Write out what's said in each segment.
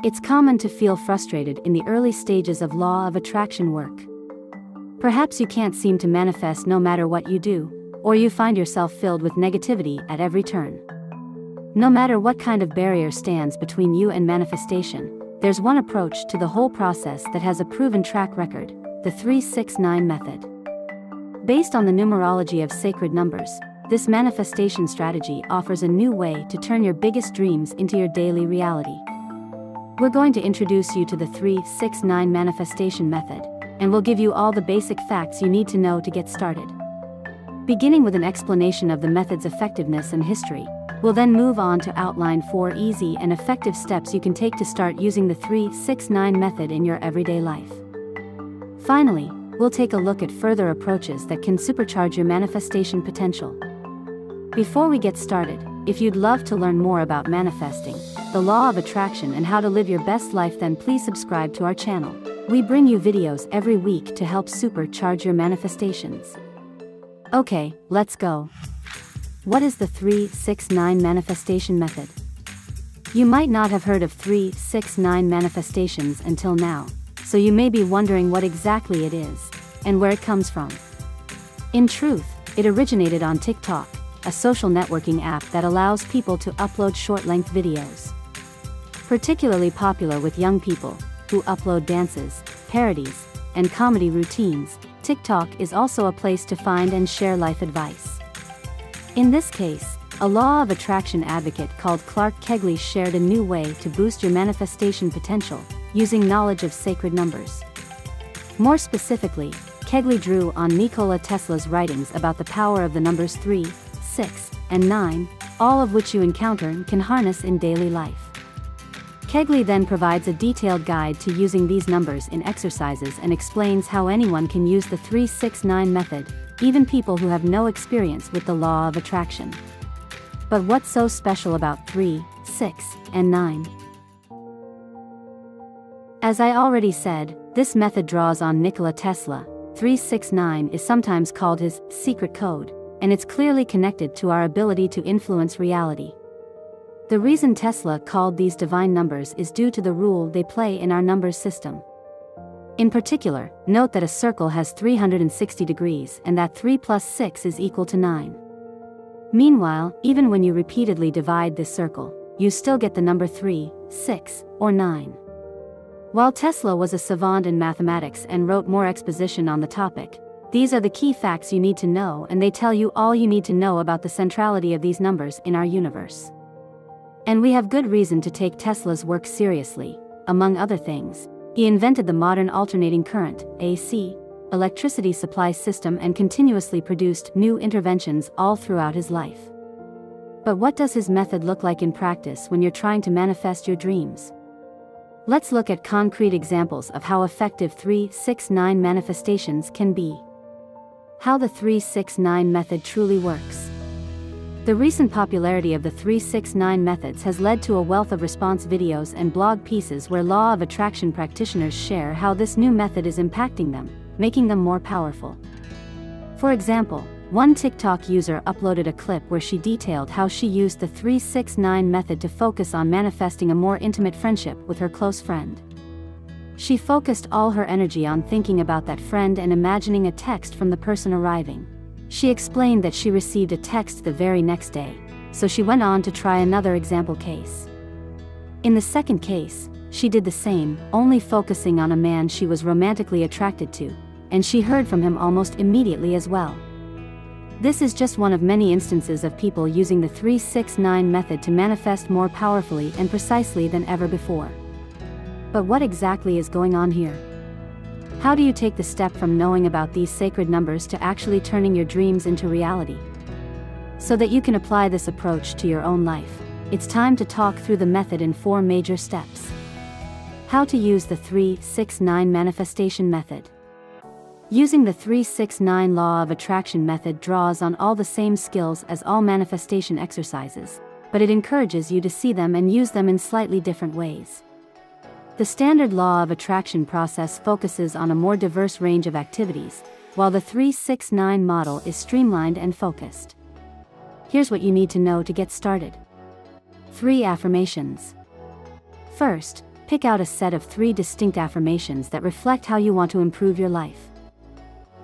It's common to feel frustrated in the early stages of law of attraction work. Perhaps you can't seem to manifest no matter what you do, or you find yourself filled with negativity at every turn. No matter what kind of barrier stands between you and manifestation, there's one approach to the whole process that has a proven track record, the 3-6-9 method. Based on the numerology of sacred numbers, this manifestation strategy offers a new way to turn your biggest dreams into your daily reality. We're going to introduce you to the 3-6-9 manifestation method, and we'll give you all the basic facts you need to know to get started. Beginning with an explanation of the method's effectiveness and history, we'll then move on to outline 4 easy and effective steps you can take to start using the 3-6-9 method in your everyday life. Finally, we'll take a look at further approaches that can supercharge your manifestation potential. Before we get started, if you'd love to learn more about manifesting, the law of attraction and how to live your best life, then please subscribe to our channel. We bring you videos every week to help supercharge your manifestations. Okay, let's go. What is the 3-6-9 manifestation method? You might not have heard of 3-6-9 manifestations until now, so you may be wondering what exactly it is, and where it comes from. In truth, it originated on TikTok, a social networking app that allows people to upload short-length videos. Particularly popular with young people, who upload dances, parodies, and comedy routines, TikTok is also a place to find and share life advice. In this case, a law of attraction advocate called Clark Kegley shared a new way to boost your manifestation potential, using knowledge of sacred numbers. More specifically, Kegley drew on Nikola Tesla's writings about the power of the numbers 3, 6, and 9, all of which you encounter and can harness in daily life. Kegley then provides a detailed guide to using these numbers in exercises and explains how anyone can use the 3-6-9 method, even people who have no experience with the law of attraction. But what's so special about 3, 6, and 9? As I already said, this method draws on Nikola Tesla. 3-6-9 is sometimes called his secret code, and it's clearly connected to our ability to influence reality. The reason Tesla called these divine numbers is due to the role they play in our numbers system. In particular, note that a circle has 360 degrees and that 3 plus 6 is equal to 9. Meanwhile, even when you repeatedly divide this circle, you still get the number 3, 6, or 9. While Tesla was a savant in mathematics and wrote more exposition on the topic, these are the key facts you need to know, and they tell you all you need to know about the centrality of these numbers in our universe. And we have good reason to take Tesla's work seriously. Among other things, he invented the modern alternating current, AC, electricity supply system and continuously produced new inventions all throughout his life. But what does his method look like in practice when you're trying to manifest your dreams? Let's look at concrete examples of how effective 3-6-9 manifestations can be. How the 3-6-9 method truly works. The recent popularity of the 3-6-9 methods has led to a wealth of response videos and blog pieces where law of attraction practitioners share how this new method is impacting them, making them more powerful. For example, one TikTok user uploaded a clip where she detailed how she used the 3-6-9 method to focus on manifesting a more intimate friendship with her close friend. She focused all her energy on thinking about that friend and imagining a text from the person arriving. She explained that she received a text the very next day, so she went on to try another example case. In the second case, she did the same, only focusing on a man she was romantically attracted to, and she heard from him almost immediately as well. This is just one of many instances of people using the 3-6-9 method to manifest more powerfully and precisely than ever before. But what exactly is going on here? How do you take the step from knowing about these sacred numbers to actually turning your dreams into reality? So that you can apply this approach to your own life, it's time to talk through the method in 4 major steps. How to use the 3-6-9 manifestation method. Using the 3-6-9 law of attraction method draws on all the same skills as all manifestation exercises, but it encourages you to see them and use them in slightly different ways. The standard law of attraction process focuses on a more diverse range of activities, while the 3-6-9 model is streamlined and focused. Here's what you need to know to get started. 3 affirmations. First, Pick out a set of 3 distinct affirmations that reflect how you want to improve your life.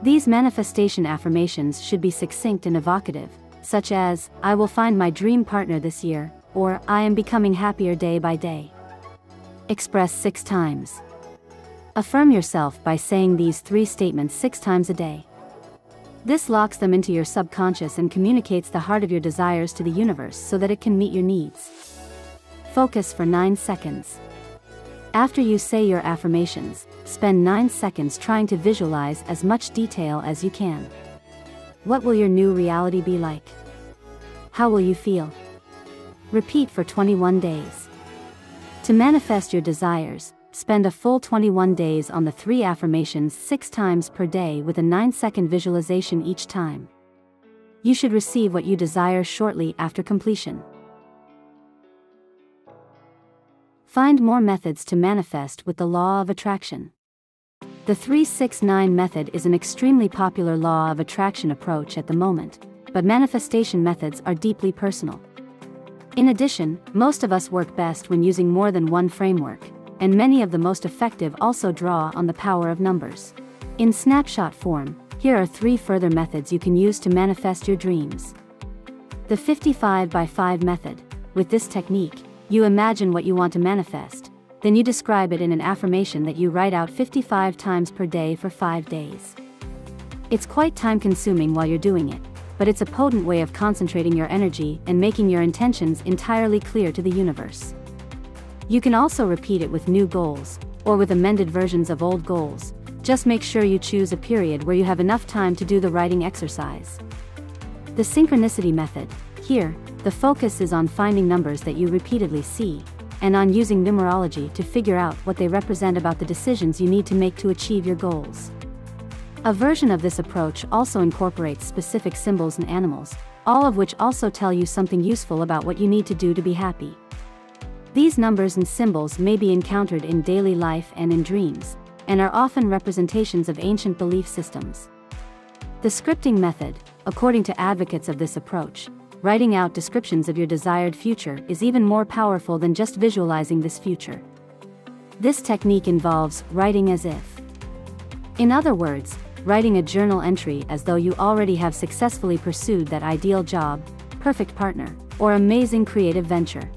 These manifestation affirmations should be succinct and evocative, such as, "I will find my dream partner this year," or "I am becoming happier day by day." Express 6 times. Affirm yourself by saying these 3 statements 6 times a day. This locks them into your subconscious and communicates the heart of your desires to the universe so that it can meet your needs. Focus for 9 seconds. After you say your affirmations, spend 9 seconds trying to visualize as much detail as you can. What will your new reality be like? How will you feel? Repeat for 21 days. To manifest your desires, spend a full 21 days on the 3 affirmations 6 times per day with a 9-second visualization each time. You should receive what you desire shortly after completion. Find more methods to manifest with the law of attraction. The 3-6-9 method is an extremely popular law of attraction approach at the moment, but manifestation methods are deeply personal. In addition, most of us work best when using more than one framework, and many of the most effective also draw on the power of numbers. In snapshot form, here are 3 further methods you can use to manifest your dreams. The 55x5 method. With this technique, you imagine what you want to manifest, then you describe it in an affirmation that you write out 55 times per day for 5 days. It's quite time-consuming while you're doing it, but it's a potent way of concentrating your energy and making your intentions entirely clear to the universe. You can also repeat it with new goals, or with amended versions of old goals. Just make sure you choose a period where you have enough time to do the writing exercise. The synchronicity method. Here, the focus is on finding numbers that you repeatedly see, and on using numerology to figure out what they represent about the decisions you need to make to achieve your goals. A version of this approach also incorporates specific symbols and animals, all of which also tell you something useful about what you need to do to be happy. These numbers and symbols may be encountered in daily life and in dreams, and are often representations of ancient belief systems. The scripting method. According to advocates of this approach, writing out descriptions of your desired future is even more powerful than just visualizing this future. This technique involves writing as if. In other words, writing a journal entry as though you already have successfully pursued that ideal job, perfect partner, or amazing creative venture.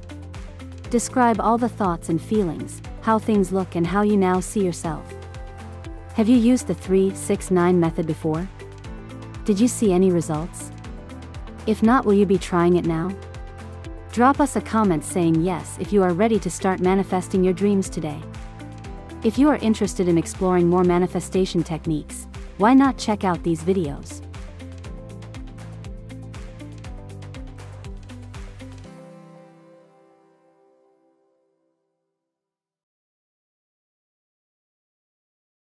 Describe all the thoughts and feelings, how things look and how you now see yourself. Have you used the 3-6-9 method before? Did you see any results? If not, will you be trying it now? Drop us a comment saying yes if you are ready to start manifesting your dreams today. If you are interested in exploring more manifestation techniques, why not check out these videos?